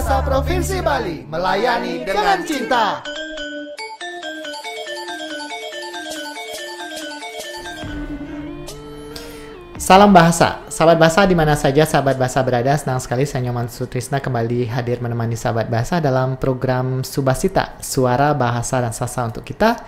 Bahasa Provinsi Bali, melayani dengan cinta. Salam bahasa, sahabat bahasa di mana saja sahabat bahasa berada. Senang sekali saya Nyoman Sutrisna kembali hadir menemani sahabat bahasa dalam program Subasita, Suara Bahasa dan Sastra untuk Kita.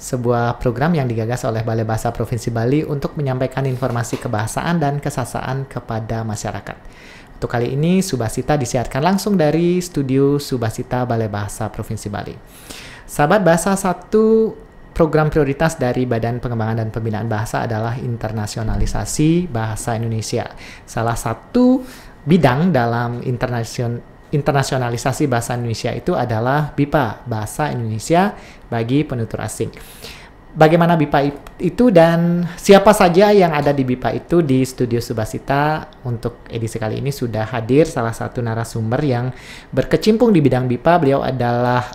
Sebuah program yang digagas oleh Balai Bahasa Provinsi Bali untuk menyampaikan informasi kebahasaan dan kesastraan kepada masyarakat. Untuk kali ini Subasita disiarkan langsung dari studio Subasita Balai Bahasa Provinsi Bali. Sahabat bahasa, satu program prioritas dari Badan Pengembangan dan Pembinaan Bahasa adalah internasionalisasi bahasa Indonesia. Salah satu bidang dalam internasionalisasi bahasa Indonesia itu adalah BIPA, Bahasa Indonesia bagi Penutur Asing. Bagaimana BIPA itu dan siapa saja yang ada di BIPA itu, di studio Subasita untuk edisi kali ini sudah hadir salah satu narasumber yang berkecimpung di bidang BIPA. Beliau adalah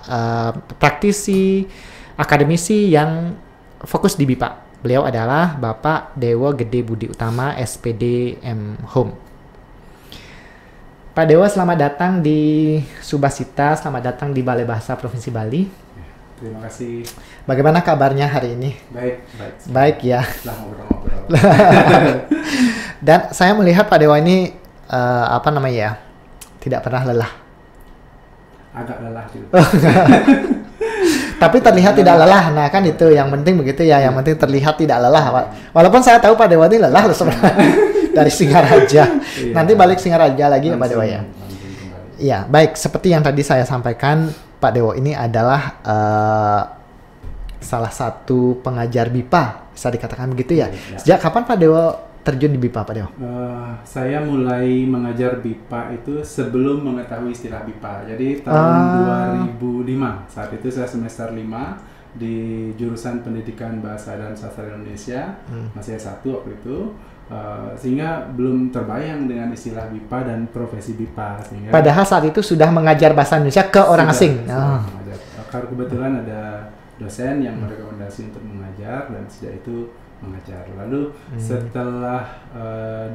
praktisi akademisi yang fokus di BIPA. Beliau adalah Bapak Dewo Gede Budi Utama, SPD M Hum. Pak Dewo, selamat datang di Subasita, selamat datang di Balai Bahasa Provinsi Bali. Terima kasih. Bagaimana kabarnya hari ini? Baik. Baik ya. Setelah ngobrol-ngobrol. Dan saya melihat Pak Dewo ini tidak pernah lelah. Agak lelah juga. Tapi terlihat tidak lelah. Nah kan itu yang penting begitu ya. Yang penting terlihat tidak lelah. Walaupun saya tahu Pak Dewo ini lelah loh sebenarnya dari Singaraja. Nanti balik Singaraja lagi ya Pak Dewo ya. Iya, baik. Seperti yang tadi saya sampaikan, Pak Dewo ini adalah salah satu pengajar BIPA, bisa dikatakan begitu ya. Sejak kapan Pak Dewo terjun di BIPA, Pak Dewo? Saya mulai mengajar BIPA itu sebelum mengetahui istilah BIPA. Jadi tahun 2005, saat itu saya semester 5 di jurusan Pendidikan Bahasa dan Sastra Indonesia, masih S1 waktu itu. Sehingga belum terbayang dengan istilah BIPA dan profesi BIPA. Sehingga padahal saat itu sudah mengajar bahasa Indonesia ke orang asing. Karena kebetulan ada dosen yang merekomendasi untuk mengajar dan sejak itu mengajar. Lalu setelah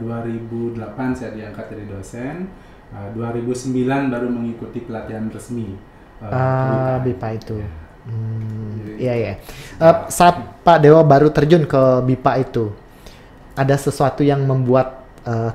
2008 saya diangkat jadi dosen, 2009 baru mengikuti pelatihan resmi BIPA itu. Iya. Saat Pak Dewo baru terjun ke BIPA itu, ada sesuatu yang membuat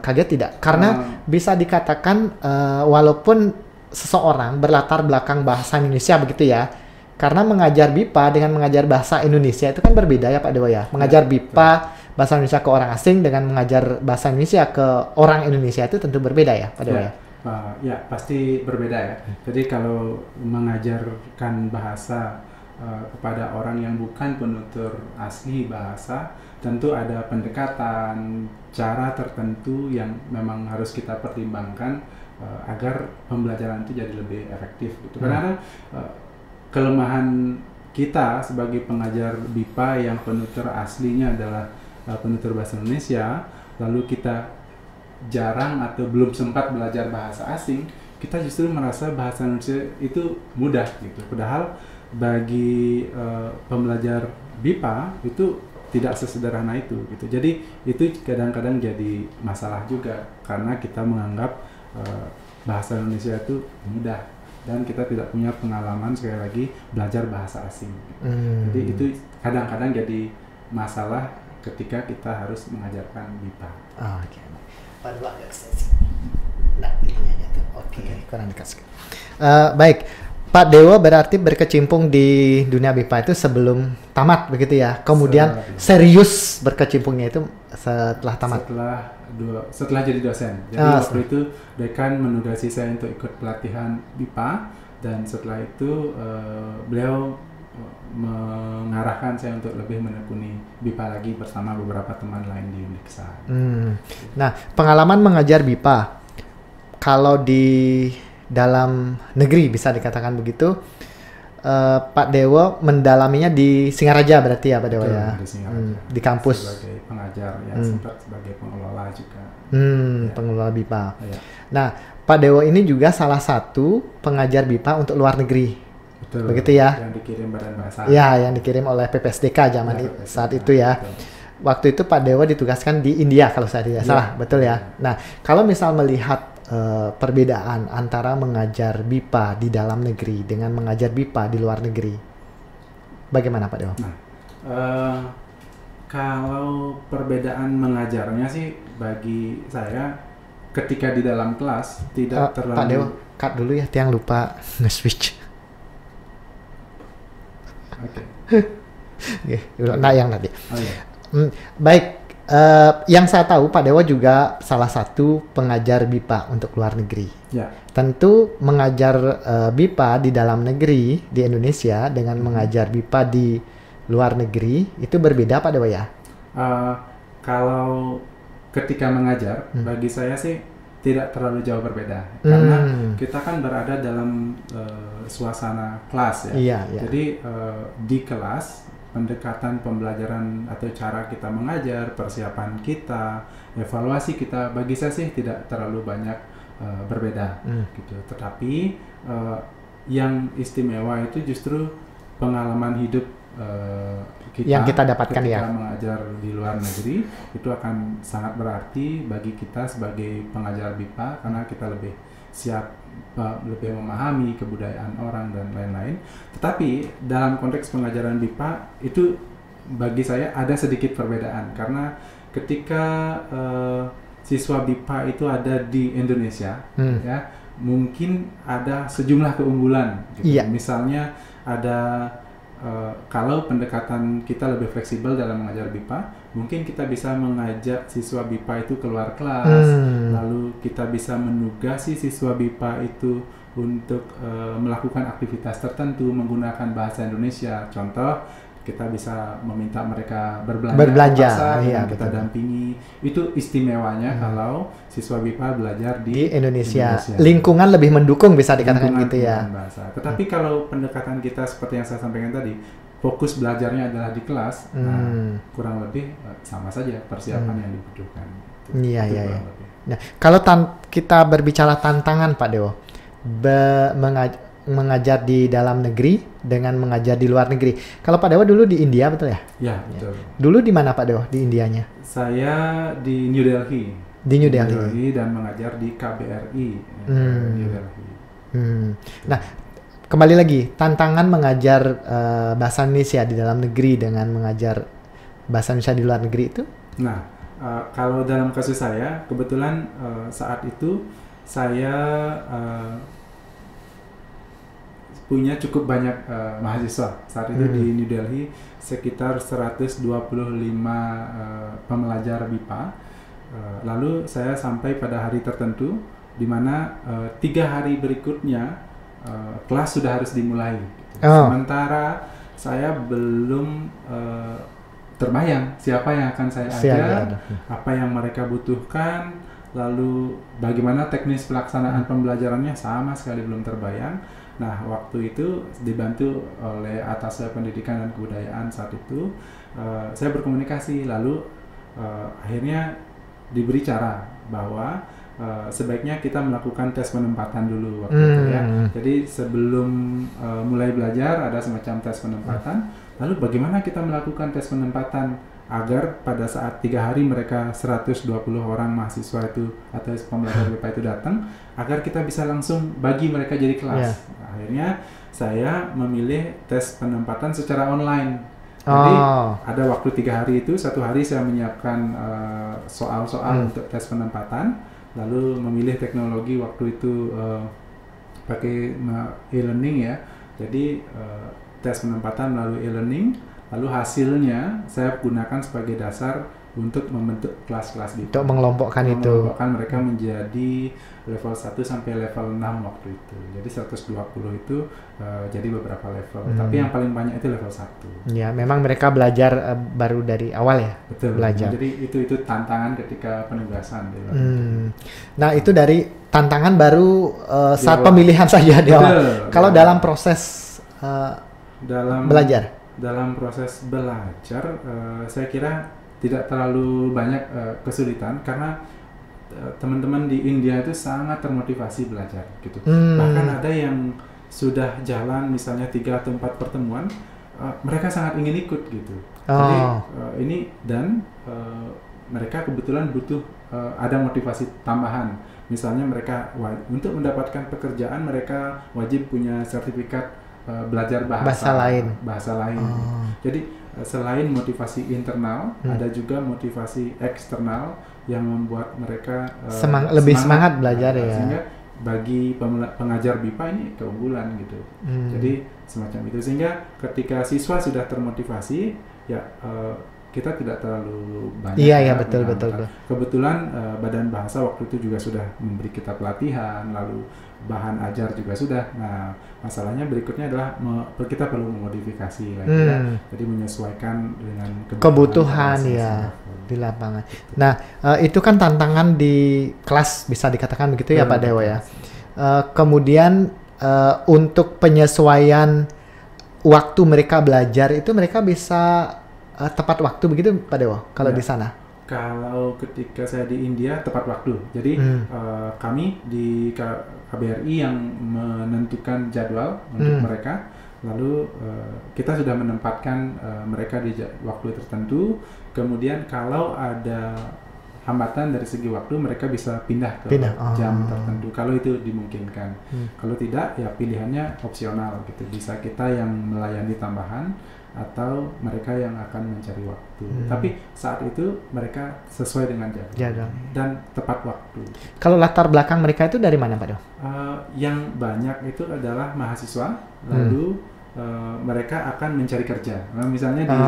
kaget tidak? Karena bisa dikatakan walaupun seseorang berlatar belakang bahasa Indonesia begitu ya, karena mengajar BIPA dengan mengajar bahasa Indonesia itu kan berbeda ya Pak Dewo ya. Mengajar BIPA bahasa Indonesia ke orang asing dengan mengajar bahasa Indonesia ke orang Indonesia itu tentu berbeda ya Pak Dewo ya. Ya pasti berbeda ya. Jadi kalau mengajarkan bahasa kepada orang yang bukan penutur asli bahasa, tentu ada pendekatan, cara tertentu yang memang harus kita pertimbangkan agar pembelajaran itu jadi lebih efektif gitu. Karena kelemahan kita sebagai pengajar BIPA yang penutur aslinya adalah penutur bahasa Indonesia, lalu kita jarang atau belum sempat belajar bahasa asing, kita justru merasa bahasa Indonesia itu mudah gitu. Padahal bagi pembelajar BIPA itu tidak sesederhana itu gitu. Jadi itu kadang-kadang jadi masalah juga karena kita menganggap bahasa Indonesia itu mudah dan kita tidak punya pengalaman sekali lagi belajar bahasa asing. Jadi itu kadang-kadang jadi masalah ketika kita harus mengajarkan BIPA. Oke. Nah, ini aja tuh. Oke, kurang dekat. Baik. Pak Dewo berarti berkecimpung di dunia BIPA itu sebelum tamat begitu ya. Kemudian serius berkecimpungnya itu setelah tamat. Setelah jadi dosen. Jadi waktu itu dekan menugasi saya untuk ikut pelatihan BIPA dan setelah itu beliau mengarahkan saya untuk lebih menekuni BIPA lagi bersama beberapa teman lain di Uniksa. Nah, pengalaman mengajar BIPA kalau di dalam negeri bisa dikatakan begitu, Pak Dewo mendalaminya di Singaraja berarti ya Pak Dewo ya? Di kampus. Sebagai pengajar ya, sempat sebagai pengelola juga. Pengelola BIPA. Ya. Nah, Pak Dewo ini juga salah satu pengajar BIPA untuk luar negeri. Betul. Begitu ya? Yang dikirim Badan Bahasa. Ya, yang dikirim oleh PPSDK zaman saat itu ya. Betul. Waktu itu Pak Dewo ditugaskan di India kalau saya tidak salah, betul ya. Nah, kalau misal melihat perbedaan antara mengajar BIPA di dalam negeri dengan mengajar BIPA di luar negeri? Bagaimana Pak Dewa? Nah, kalau perbedaan mengajarnya sih bagi saya ketika di dalam kelas tidak terlalu... Pak Dewa, cut dulu ya, Tiang lupa nge-switch. Oke. Nah yang tadi. Oh iya. Baik, yang saya tahu Pak Dewa juga salah satu pengajar BIPA untuk luar negeri. Ya. Tentu mengajar BIPA di dalam negeri di Indonesia dengan mengajar BIPA di luar negeri itu berbeda Pak Dewa ya? Kalau ketika mengajar, bagi saya sih tidak terlalu jauh berbeda, karena kita kan berada dalam suasana kelas ya. Iya, iya. Jadi di kelas pendekatan pembelajaran atau cara kita mengajar, persiapan kita, evaluasi kita, bagi saya sih tidak terlalu banyak berbeda gitu. Tetapi yang istimewa itu justru pengalaman hidup yang kita dapatkan ketika ya. mengajar di luar negeri itu akan sangat berarti bagi kita sebagai pengajar BIPA, karena kita lebih siap, lebih memahami kebudayaan orang dan lain-lain. Tetapi dalam konteks pengajaran BIPA itu bagi saya ada sedikit perbedaan, karena ketika siswa BIPA itu ada di Indonesia ya, mungkin ada sejumlah keunggulan gitu. Iya. Misalnya ada kalau pendekatan kita lebih fleksibel dalam mengajar BIPA, mungkin kita bisa mengajak siswa BIPA itu keluar kelas, lalu kita bisa menugasi siswa BIPA itu untuk melakukan aktivitas tertentu menggunakan bahasa Indonesia. Contoh, kita bisa meminta mereka berbelanja, iya, kita dampingi. Itu istimewanya kalau siswa BIPA belajar di Indonesia. Lingkungan lebih mendukung, bisa dikatakan gitu ya. Bahasa. Tetapi kalau pendekatan kita seperti yang saya sampaikan tadi, fokus belajarnya adalah di kelas, nah, kurang lebih sama saja persiapan yang dibutuhkan. Iya, iya, iya. Nah, kalau kita berbicara tantangan Pak Dewo, mengajar di dalam negeri dengan mengajar di luar negeri. Kalau Pak Dewa dulu di India, betul ya? Ya, betul. Dulu di mana Pak Dewa di Indianya? Saya di New Delhi. Di New Delhi. Dan mengajar di KBRI New Delhi. Nah, kembali lagi, tantangan mengajar bahasa Indonesia di dalam negeri dengan mengajar bahasa Indonesia di luar negeri itu? Nah, kalau dalam kasus saya, kebetulan saat itu saya punya cukup banyak mahasiswa. Saat itu di New Delhi sekitar 125 pembelajar BIPA. Lalu saya sampai pada hari tertentu di mana 3 hari berikutnya kelas sudah harus dimulai. Sementara saya belum terbayang siapa yang akan saya ajar, apa yang mereka butuhkan, lalu bagaimana teknis pelaksanaan pembelajarannya, sama sekali belum terbayang. Nah, waktu itu dibantu oleh atas pendidikan dan kebudayaan saat itu, saya berkomunikasi, lalu akhirnya diberi cara bahwa sebaiknya kita melakukan tes penempatan dulu waktu itu ya. Jadi sebelum mulai belajar ada semacam tes penempatan, lalu bagaimana kita melakukan tes penempatan agar pada saat 3 hari mereka 120 orang mahasiswa itu atau pembelajar BIPA itu datang, agar kita bisa langsung bagi mereka jadi kelas. Akhirnya saya memilih tes penempatan secara online. Jadi ada waktu 3 hari itu, 1 hari saya menyiapkan soal-soal untuk tes penempatan, lalu memilih teknologi waktu itu pakai e-learning ya. Jadi tes penempatan melalui e-learning, lalu hasilnya saya gunakan sebagai dasar untuk membentuk kelas-kelas BIPA. Untuk mengelompokkan mereka menjadi level 1 sampai level 6 waktu itu. Jadi 120 itu jadi beberapa level. Tapi yang paling banyak itu level 1. Ya, memang mereka belajar baru dari awal ya. Betul. Belajar. Jadi itu tantangan ketika penugasan. Nah, itu dari tantangan baru saat pemilihan saja di awal. Kalau dalam proses belajar? Dalam proses belajar, saya kira tidak terlalu banyak kesulitan, karena teman-teman di India itu sangat termotivasi belajar gitu. Bahkan ada yang sudah jalan misalnya 3 atau 4 pertemuan, mereka sangat ingin ikut gitu. Jadi ini dan mereka kebetulan butuh ada motivasi tambahan. Misalnya mereka untuk mendapatkan pekerjaan mereka wajib punya sertifikat belajar bahasa lain. Jadi selain motivasi internal, ada juga motivasi eksternal yang membuat mereka lebih semangat belajar ya. Sehingga bagi pengajar BIPA ini keunggulan gitu. Jadi semacam itu, sehingga ketika siswa sudah termotivasi ya kita tidak terlalu banyak. Iya, betul. Kebetulan Badan Bahasa waktu itu juga sudah memberi kita pelatihan, lalu bahan ajar juga sudah. Nah, masalahnya berikutnya adalah kita perlu memodifikasi lagi ya. Jadi menyesuaikan dengan kebutuhan ya di lapangan. Nah, itu kan tantangan di kelas bisa dikatakan begitu ya Pak Dewo ya. Kemudian untuk penyesuaian waktu mereka belajar itu mereka bisa tepat waktu begitu Pak Dewo kalau di sana? Kalau ketika saya di India tepat waktu. Jadi kami di KBRI yang menentukan jadwal untuk mereka. Lalu kita sudah menempatkan mereka di waktu tertentu. Kemudian kalau ada hambatan dari segi waktu, mereka bisa pindah ke jam tertentu kalau itu dimungkinkan. Kalau tidak ya pilihannya opsional gitu. Bisa kita yang melayani tambahan atau mereka yang akan mencari waktu. Tapi saat itu mereka sesuai dengan jadwal dan tepat waktu. Kalau latar belakang mereka itu dari mana Pak Dewo? Yang banyak itu adalah mahasiswa, lalu mereka akan mencari kerja. Misalnya di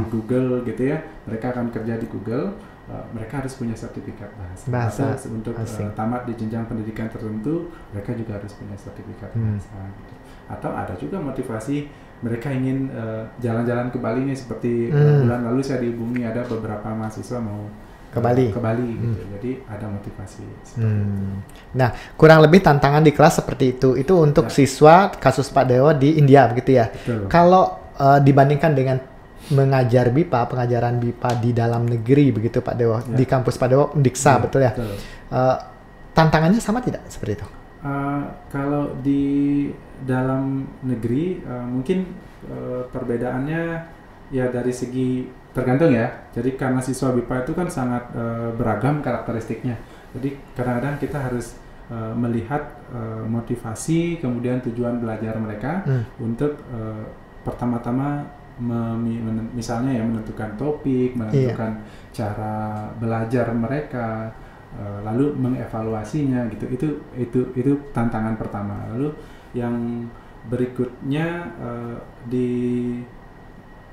Google gitu ya, mereka akan kerja di Google. Mereka harus punya sertifikat bahasa. Atau untuk tamat di jenjang pendidikan tertentu, mereka juga harus punya sertifikat bahasa. Gitu. Atau ada juga motivasi mereka ingin jalan-jalan ke Bali nih, seperti bulan lalu saya dihubungi ada beberapa mahasiswa mau ke Bali gitu. Jadi ada motivasi. Nah, kurang lebih tantangan di kelas seperti itu. Itu untuk siswa kasus Pak Dewo di India begitu ya. Betul. Kalau dibandingkan dengan mengajar BIPA, pengajaran BIPA di dalam negeri begitu Pak Dewo, di kampus Pak Dewo Undiksa betul ya. Betul. Tantangannya sama tidak seperti itu? Kalau di dalam negeri mungkin perbedaannya ya dari segi tergantung ya. Jadi karena siswa BIPA itu kan sangat beragam karakteristiknya. Jadi kadang-kadang kita harus melihat motivasi kemudian tujuan belajar mereka untuk pertama-tama misalnya ya menentukan topik, menentukan cara belajar mereka. Lalu mengevaluasinya gitu, itu tantangan pertama. Lalu yang berikutnya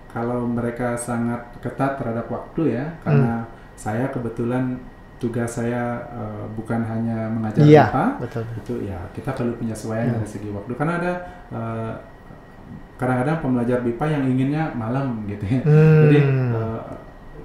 kalau mereka sangat ketat terhadap waktu ya, karena saya kebetulan tugas saya bukan hanya mengajar BIPA, itu ya kita perlu penyesuaian dari segi waktu, karena ada kadang-kadang pembelajar BIPA yang inginnya malam gitu ya. Jadi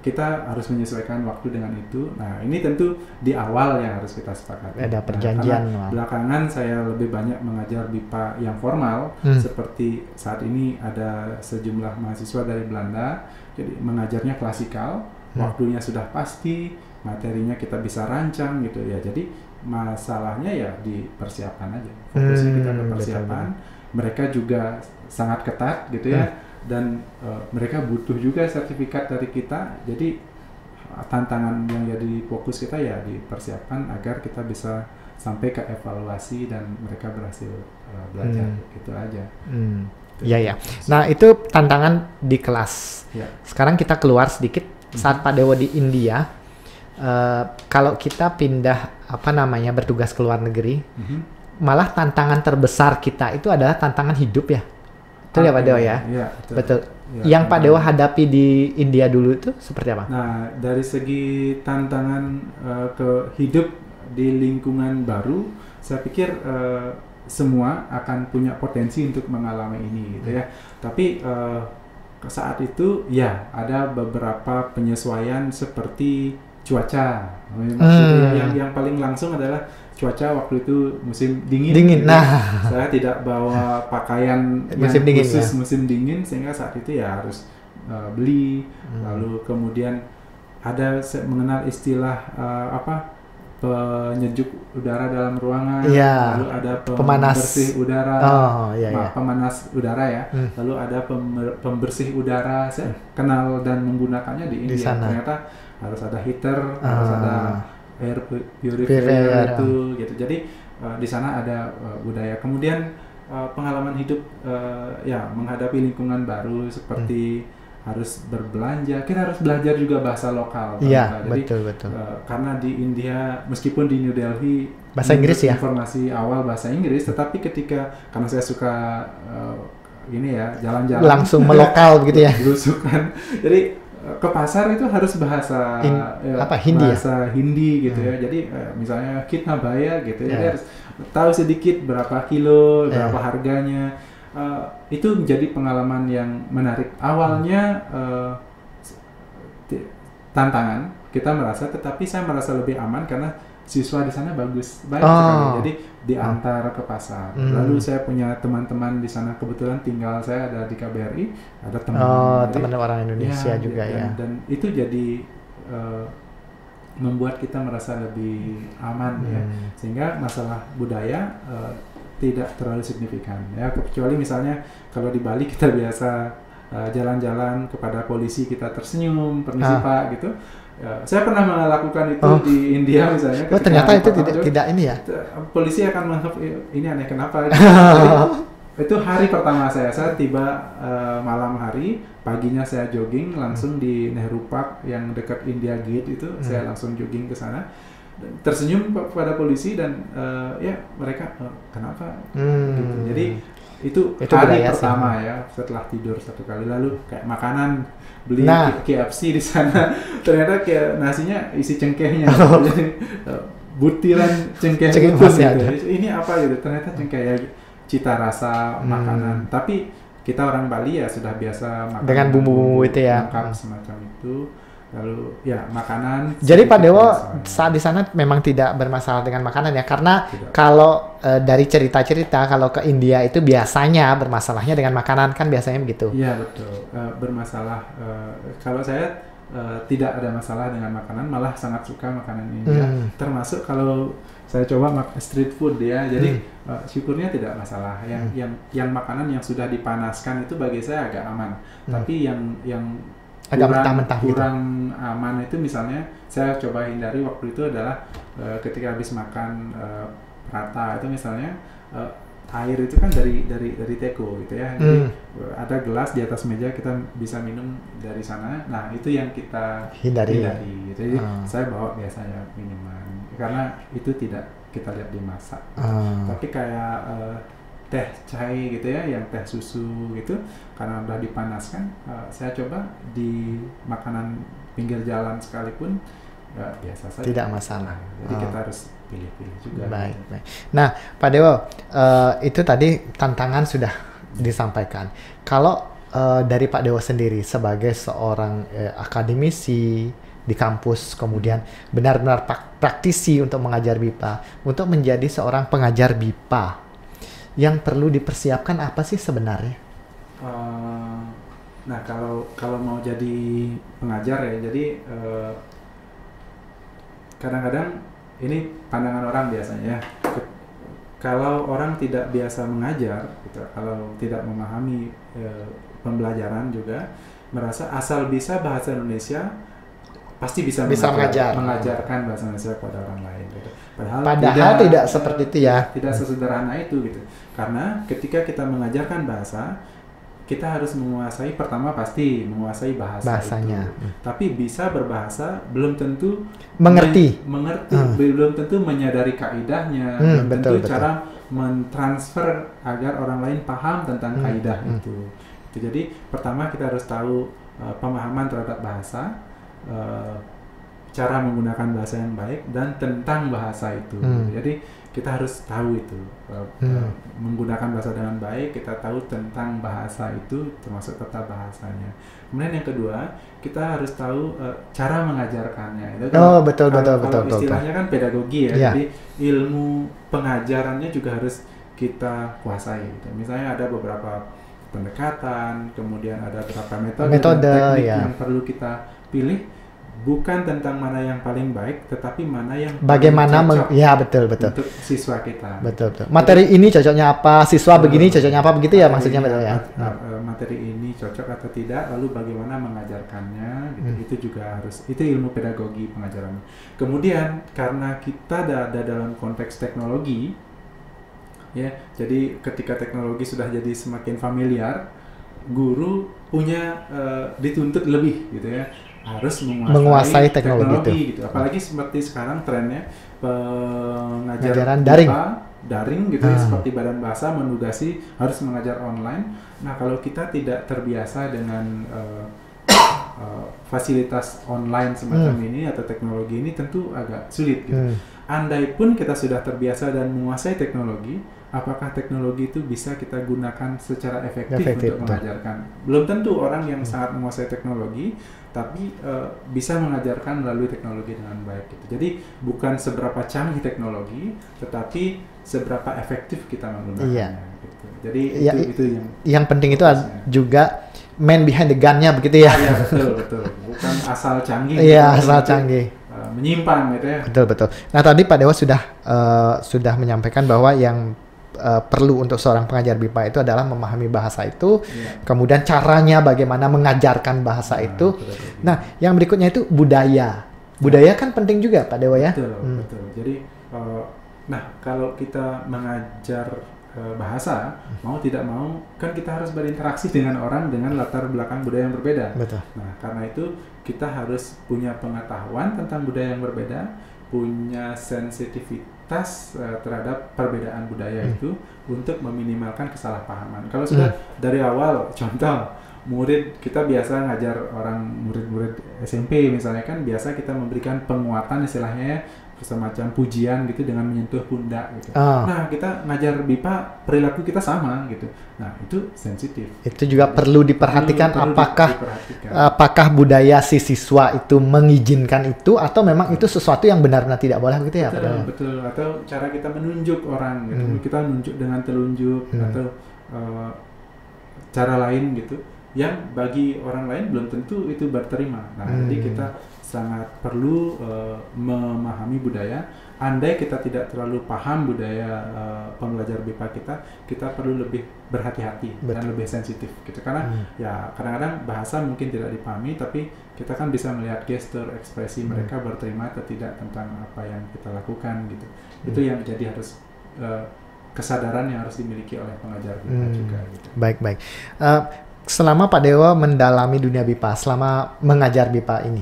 kita harus menyesuaikan waktu dengan itu. Nah, ini tentu di awal yang harus kita sepakati. Ada perjanjian. Belakangan saya lebih banyak mengajar BIPA yang formal, seperti saat ini ada sejumlah mahasiswa dari Belanda, jadi mengajarnya klasikal, waktunya sudah pasti, materinya kita bisa rancang gitu ya. Jadi masalahnya ya di persiapan aja. Fokusnya kita ke persiapan. Mereka juga sangat ketat gitu ya. Dan mereka butuh juga sertifikat dari kita. Jadi tantangan yang jadi fokus kita ya dipersiapkan agar kita bisa sampai ke evaluasi dan mereka berhasil belajar. Gitu aja. Iya. Nah, itu tantangan di kelas. Ya. Sekarang kita keluar sedikit. Saat Pak Dewo di India, kalau kita pindah bertugas ke luar negeri, malah tantangan terbesar kita itu adalah tantangan hidup ya. Betul ya Pak Dewo ya? Iya, betul. Ya, yang Pak Dewo hadapi di India dulu itu seperti apa? Nah, dari segi tantangan ke hidup di lingkungan baru, saya pikir semua akan punya potensi untuk mengalami ini gitu ya. Tapi saat itu ya ada beberapa penyesuaian seperti cuaca. Maksudnya yang paling langsung adalah cuaca waktu itu musim dingin. Nah, saya tidak bawa pakaian musim yang dingin, khusus musim dingin, sehingga saat itu ya harus beli. Lalu kemudian ada mengenal istilah penyejuk udara dalam ruangan, lalu ada pembersih udara, pemanas udara ya, lalu ada pembersih udara. Saya kenal dan menggunakannya di India. Ternyata harus ada heater, harus ada air purifier Purifier, itu gitu. Jadi di sana ada budaya. Kemudian pengalaman hidup ya menghadapi lingkungan baru seperti harus berbelanja, kita harus belajar juga bahasa lokal. Iya, Jadi betul. karena di India, meskipun di New Delhi Bahasa Inggris ya? informasi awal bahasa Inggris, tetapi ketika karena saya suka ini ya jalan-jalan Langsung melokal begitu ya. belusukan, jadi ke pasar itu harus bahasa Hindi ya? bahasa Hindi gitu ya. Jadi misalnya kitna baya gitu ya, dia harus tahu sedikit berapa kilo, berapa harganya. Itu menjadi pengalaman yang menarik. Awalnya tantangan kita merasa, tetapi saya merasa lebih aman karena siswa di sana baik sekali. Jadi diantar ke pasar. Lalu saya punya teman-teman di sana, kebetulan tinggal saya ada di KBRI, ada teman. Teman orang Indonesia juga ya. Dan itu jadi membuat kita merasa lebih aman ya. Sehingga masalah budaya tidak terlalu signifikan ya, kecuali misalnya kalau di Bali kita biasa jalan-jalan kepada polisi kita tersenyum, permisi Pak gitu. Saya pernah melakukan itu di India misalnya. Ternyata itu tidak ini ya. Polisi akan menganggap ini aneh kenapa. Jadi, itu hari pertama saya tiba malam hari, paginya saya jogging langsung di Nehru Park yang dekat India Gate itu, saya langsung jogging ke sana. Tersenyum pada polisi dan ya mereka kenapa gitu. Jadi itu hari pertama ya setelah tidur satu kali. Lalu kayak makanan, beli KFC di sana ternyata kayak nasinya isi cengkehnya jadi butiran cengkeh gitu. Ini apa gitu, ternyata cengkeh ya, cita rasa makanan. Tapi kita orang Bali ya sudah biasa makan dengan bumbu-bumbu itu ya, lengkap semacam itu. Lalu ya makanan. Jadi Pak Dewo saat di sana memang tidak bermasalah dengan makanan ya, karena kalau dari cerita-cerita kalau ke India itu biasanya bermasalahnya dengan makanan kan biasanya begitu. Iya betul, bermasalah. Kalau saya tidak ada masalah dengan makanan, malah sangat suka makanan India. Termasuk kalau saya coba street food ya, jadi syukurnya tidak masalah. Yang makanan yang sudah dipanaskan itu bagi saya agak aman. Tapi yang agak mentah-mentah kurang aman itu misalnya saya coba hindari waktu itu adalah ketika habis makan prata itu misalnya air itu kan dari teko gitu ya. Jadi ada gelas di atas meja, kita bisa minum dari sana. Nah, itu yang kita hindari. Jadi saya bawa biasanya minuman karena itu tidak kita lihat dimasak. Tapi kayak teh chai gitu ya, yang teh susu gitu, karena udah dipanaskan, saya coba di makanan pinggir jalan sekalipun biasa saja. Tidak masalah. Jadi kita harus pilih-pilih juga. Baik. Nah, Pak Dewo, itu tadi tantangan sudah disampaikan. Kalau dari Pak Dewo sendiri sebagai seorang akademisi di kampus, kemudian benar-benar praktisi untuk mengajar BIPA, untuk menjadi seorang pengajar BIPA, yang perlu dipersiapkan apa sih sebenarnya? Nah, kalau mau jadi pengajar ya, jadi kadang-kadang ini pandangan orang biasanya ya. Kalau orang tidak biasa mengajar, gitu, kalau tidak memahami pembelajaran juga, merasa asal bisa bahasa Indonesia pasti bisa mengajarkan bahasa Indonesia kepada orang lain. Gitu. Padahal tidak seperti itu ya. Tidak sesederhana itu gitu. Karena ketika kita mengajarkan bahasa, kita harus menguasai, pertama pasti menguasai bahasanya itu. Tapi bisa berbahasa belum tentu mengerti, belum tentu menyadari kaidahnya, belum tentu cara mentransfer agar orang lain paham tentang kaidah itu. Jadi pertama kita harus tahu pemahaman terhadap bahasa, cara menggunakan bahasa yang baik dan tentang bahasa itu. Jadi kita harus tahu itu, menggunakan bahasa dengan baik, kita tahu tentang bahasa itu, termasuk tata bahasanya. Kemudian yang kedua, kita harus tahu cara mengajarkannya. Itu kan, betul. Istilahnya kan pedagogi ya, jadi ilmu pengajarannya juga harus kita kuasai. Gitu. Misalnya ada beberapa pendekatan, kemudian ada beberapa metode dan teknik yang perlu kita pilih. bukan tentang mana yang paling baik, tetapi mana yang Bagaimana paling cocok ya betul untuk siswa kita. betul. Materi ini cocoknya apa, siswa begini cocoknya apa, begitu ya maksudnya betul ya. Materi ini cocok atau tidak, lalu bagaimana mengajarkannya, gitu. Itu juga harus, itu ilmu pedagogi pengajaran. Kemudian karena kita ada dalam konteks teknologi, ya, jadi ketika teknologi sudah jadi semakin familiar, guru punya dituntut lebih gitu ya, harus menguasai teknologi gitu. Apalagi seperti sekarang trennya pengajaran daring gitu ya, seperti Badan Bahasa menugasi harus mengajar online. Nah, kalau kita tidak terbiasa dengan fasilitas online semacam ini atau teknologi ini, tentu agak sulit gitu. Andai pun kita sudah terbiasa dan menguasai teknologi, apakah teknologi itu bisa kita gunakan secara efektif untuk mengajarkan? Belum tentu orang yang sangat menguasai teknologi, tapi bisa mengajarkan melalui teknologi dengan baik. Gitu. Jadi bukan seberapa canggih teknologi, tetapi seberapa efektif kita menggunakannya. Gitu. Jadi itu yang penting itu juga man behind the gun-nya begitu ya. Iya, betul. Bukan asal canggih. Iya, asal canggih. Menyimpang gitu ya. Betul. Nah, tadi Pak Dewa sudah menyampaikan bahwa yang perlu untuk seorang pengajar BIPA itu adalah memahami bahasa itu, kemudian caranya bagaimana mengajarkan bahasa itu. Betul. Nah, yang berikutnya itu budaya. Budaya kan penting juga Pak Dewa ya. Betul. Jadi, kalau kita mengajar bahasa, mau tidak mau kan kita harus berinteraksi dengan orang dengan latar belakang budaya yang berbeda. Betul. Nah, karena itu kita harus punya pengetahuan tentang budaya yang berbeda, punya sensitivitas terhadap perbedaan budaya itu untuk meminimalkan kesalahpahaman. Kalau sudah dari awal, contoh murid kita biasa ngajar murid-murid SMP misalnya, kan biasa kita memberikan penguatan istilahnya, semacam pujian gitu dengan menyentuh pundak gitu. Nah, kita ngajar BIPA perilaku kita sama gitu. Nah, itu sensitif. Itu juga perlu diperhatikan apakah budaya si siswa itu mengizinkan itu atau memang itu sesuatu yang benar-benar tidak boleh gitu ya. Betul. Atau cara kita menunjuk orang gitu. Kita menunjuk dengan telunjuk atau cara lain gitu yang bagi orang lain belum tentu itu berterima. Nah, jadi kita sangat perlu memahami budaya. Andai kita tidak terlalu paham budaya pembelajar BIPA kita perlu lebih berhati-hati dan lebih sensitif gitu. Karena ya kadang-kadang bahasa mungkin tidak dipahami, tapi kita kan bisa melihat gestur, ekspresi mereka berterima atau tidak tentang apa yang kita lakukan gitu. Itu yang jadi harus kesadaran yang harus dimiliki oleh pengajar BIPA juga gitu. Baik. Selama Pak Dewa mendalami dunia BIPA, selama mengajar BIPA ini,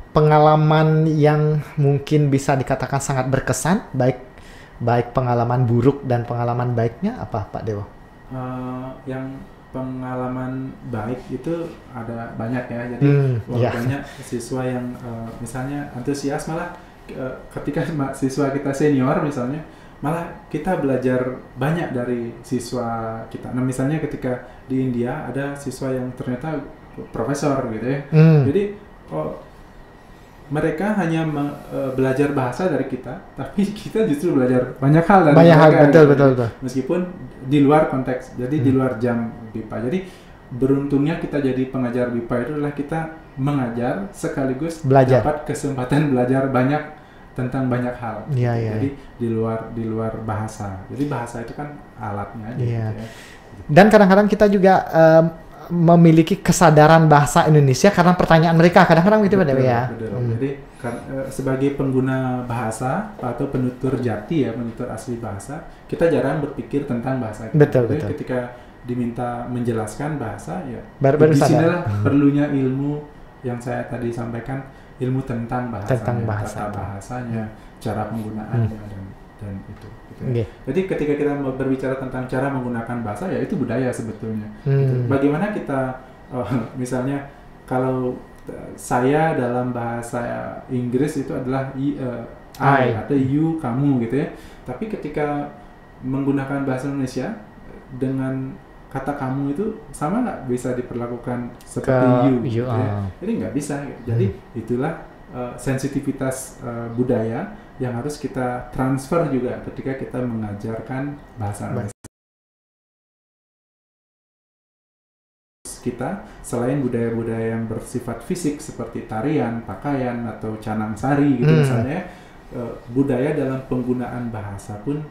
pengalaman yang mungkin bisa dikatakan sangat berkesan, baik pengalaman buruk dan pengalaman baiknya apa Pak Dewa? Yang pengalaman baik itu ada banyak ya. Jadi banyak siswa yang misalnya antusias, malah ketika siswa kita senior misalnya, malah kita belajar banyak dari siswa kita. Nah, misalnya ketika di India ada siswa yang ternyata profesor gitu ya. Jadi mereka hanya belajar bahasa dari kita, tapi kita justru belajar banyak hal dari mereka. Betul. Meskipun di luar konteks, jadi di luar jam BIPA. Jadi beruntungnya kita jadi pengajar BIPA itu adalah kita mengajar sekaligus dapat kesempatan belajar banyak tentang banyak hal. Jadi di luar bahasa. Jadi bahasa itu kan alatnya aja. Gitu ya. Dan kadang-kadang kita juga memiliki kesadaran bahasa Indonesia karena pertanyaan mereka kadang-kadang gitu Pak Dewa ya. Betul. Jadi sebagai pengguna bahasa atau penutur jati ya, penutur asli bahasa, kita jarang berpikir tentang bahasa kita. Betul. Ketika diminta menjelaskan bahasa ya, baru disinilah perlunya ilmu yang saya tadi sampaikan, ilmu tentang bahasa, tata bahasanya, cara penggunaannya dan itu. Gitu. Jadi ketika kita berbicara tentang cara menggunakan bahasa, ya itu budaya sebetulnya. Gitu. Bagaimana kita, misalnya kalau saya dalam bahasa Inggris itu adalah I atau you, kamu gitu ya. Tapi ketika menggunakan bahasa Indonesia dengan kata kamu itu sama nggak bisa diperlakukan seperti you gitu ya. Jadi nggak bisa gitu. Jadi itulah sensitivitas budaya yang harus kita transfer juga ketika kita mengajarkan bahasa Indonesia. kita selain budaya-budaya yang bersifat fisik seperti tarian, pakaian atau canang sari gitu misalnya, budaya dalam penggunaan bahasa pun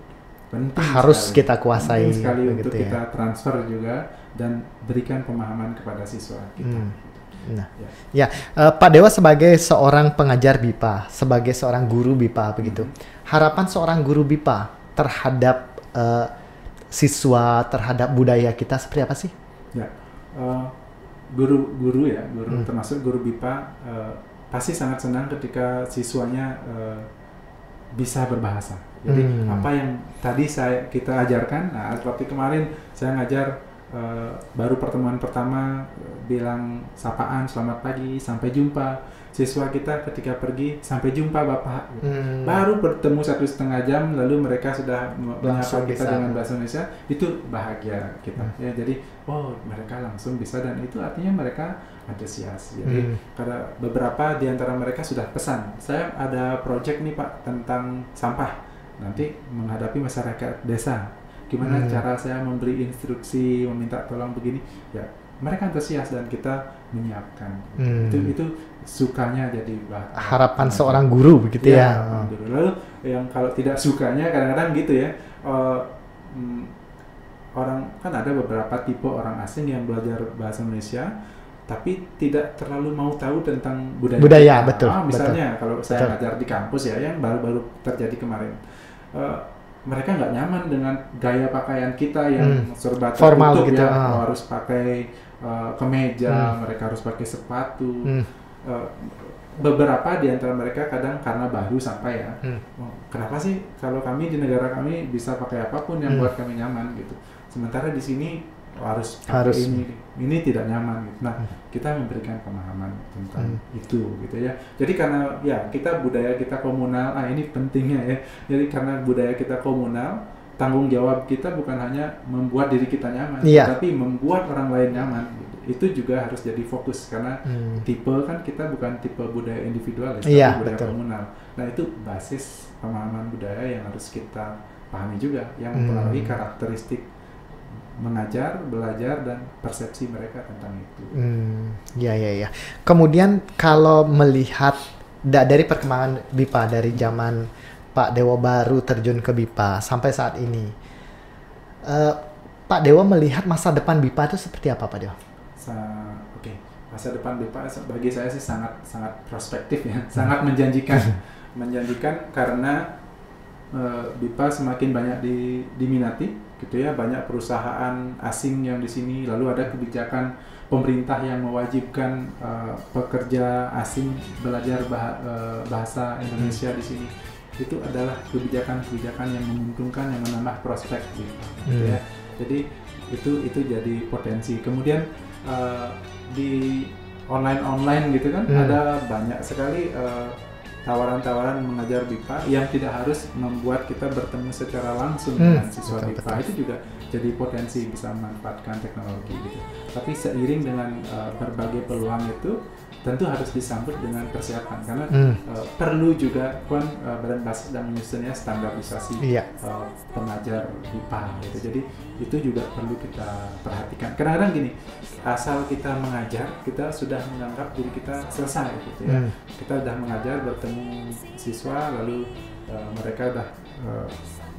penting harus sekali. kita kuasai Penting sekali untuk ya. kita transfer juga dan berikan pemahaman kepada siswa kita. Nah, ya, Pak Dewa sebagai seorang pengajar BIPA, sebagai seorang guru BIPA begitu, harapan seorang guru BIPA terhadap siswa, terhadap budaya kita seperti apa sih? Ya, guru termasuk guru BIPA pasti sangat senang ketika siswanya bisa berbahasa. Jadi apa yang tadi kita ajarkan, nah seperti kemarin saya ngajar baru pertemuan pertama bilang sapaan selamat pagi, sampai jumpa. Siswa kita ketika pergi sampai jumpa Bapak. Baru bertemu 1,5 jam lalu mereka sudah menyapa kita dengan bahasa Indonesia, itu bahagia kita. Ya, jadi mereka langsung bisa dan itu artinya mereka antusias. Jadi karena beberapa di antara mereka sudah pesan, saya ada project nih Pak tentang sampah. Nanti menghadapi masyarakat desa, gimana cara saya memberi instruksi, meminta tolong begini, ya mereka antusias dan kita menyiapkan. Itu sukanya jadi harapan seorang guru begitu ya. Lalu yang kalau tidak sukanya kadang-kadang gitu ya, orang kan ada beberapa tipe orang asing yang belajar bahasa Indonesia tapi tidak terlalu mau tahu tentang budaya. Betul. Misalnya kalau saya ngajar di kampus ya, yang baru-baru terjadi kemarin. Mereka nggak nyaman dengan gaya pakaian kita yang serba formal tertutup gitu. Ya, harus pakai kemeja, mereka harus pakai sepatu. Beberapa di antara mereka kadang karena baru sampai ya, kenapa sih kalau kami di negara kami bisa pakai apapun yang buat kami nyaman gitu, sementara di sini harus ini tidak nyaman gitu. Nah, kita memberikan pemahaman tentang itu gitu ya. Jadi karena ya kita budaya kita komunal, ini pentingnya ya. Jadi karena budaya kita komunal, tanggung jawab kita bukan hanya membuat diri kita nyaman, tapi membuat orang lain nyaman. Itu juga harus jadi fokus karena tipe kan kita bukan tipe budaya individualis, tapi budaya komunal. Nah, itu basis pemahaman budaya yang harus kita pahami juga, yang mempengaruhi karakteristik mengajar, belajar, dan persepsi mereka tentang itu. Ya. Kemudian kalau melihat dari perkembangan BIPA dari zaman Pak Dewa baru terjun ke BIPA sampai saat ini, Pak Dewa melihat masa depan BIPA itu seperti apa, Pak Dewa? Masa depan BIPA bagi saya sih sangat prospektif ya, sangat menjanjikan, karena BIPA semakin banyak diminati. Gitu ya, banyak perusahaan asing yang di sini, lalu ada kebijakan pemerintah yang mewajibkan pekerja asing belajar bahasa Indonesia di sini. Itu adalah kebijakan-kebijakan yang menguntungkan, yang menambah prospek gitu ya. Jadi itu jadi potensi. Kemudian di online gitu kan ada banyak sekali tawaran-tawaran mengajar BIPA yang tidak harus membuat kita bertemu secara langsung dengan siswa BIPA. Itu juga jadi potensi bisa memanfaatkan teknologi gitu. Tapi seiring dengan berbagai peluang itu tentu harus disambut dengan persiapan karena perlu juga Badan Bahasa sedang menyusunnya standarisasi pengajar BIPA gitu. Jadi itu juga perlu kita perhatikan. Kadang-kadang gini, asal kita mengajar, kita sudah menganggap diri kita selesai gitu ya. Kita sudah mengajar, bertemu siswa, lalu mereka udah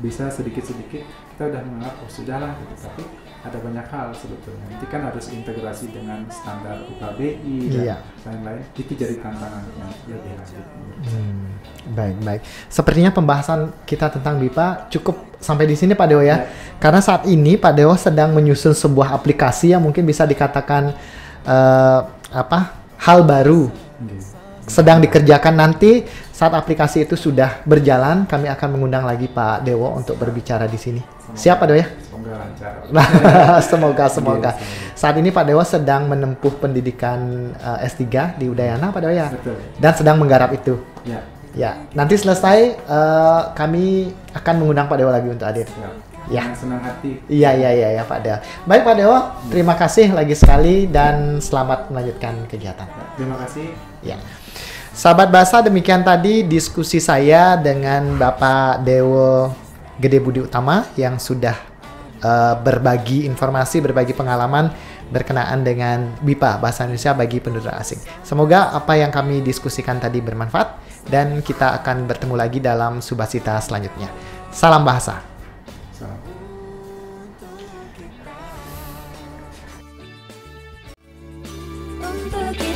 bisa sedikit-sedikit, kita udah menganggap sudahlah gitu. Tapi ada banyak hal sebetulnya. Nanti kan harus integrasi dengan standar UKBI dan lain-lain. Itu jadi tantangan yang lebih lanjut. Baik. Sepertinya pembahasan kita tentang BIPA cukup sampai di sini Pak Dewa ya. Karena saat ini Pak Dewa sedang menyusun sebuah aplikasi yang mungkin bisa dikatakan hal baru. Sedang dikerjakan. Nanti saat aplikasi itu sudah berjalan, kami akan mengundang lagi Pak Dewo untuk berbicara di sini. Siap Pak Dewo ya? Semoga lancar. Semoga. Saat ini Pak Dewo sedang menempuh pendidikan S3 di Udayana Pak Dewo ya? Betul. Dan sedang menggarap itu. Ya. Nanti selesai kami akan mengundang Pak Dewo lagi untuk hadir. Ya. Senang hati. Iya Pak Dewo. Baik Pak Dewo, terima kasih lagi sekali dan selamat melanjutkan kegiatan. Terima kasih. Ya. Sahabat Bahasa, demikian tadi diskusi saya dengan Bapak Dewo Gede Budi Utama yang sudah berbagi informasi, berbagi pengalaman berkenaan dengan BIPA, Bahasa Indonesia bagi Penutur Asing. Semoga apa yang kami diskusikan tadi bermanfaat dan kita akan bertemu lagi dalam Subasita selanjutnya. Salam bahasa. Salam. Untuk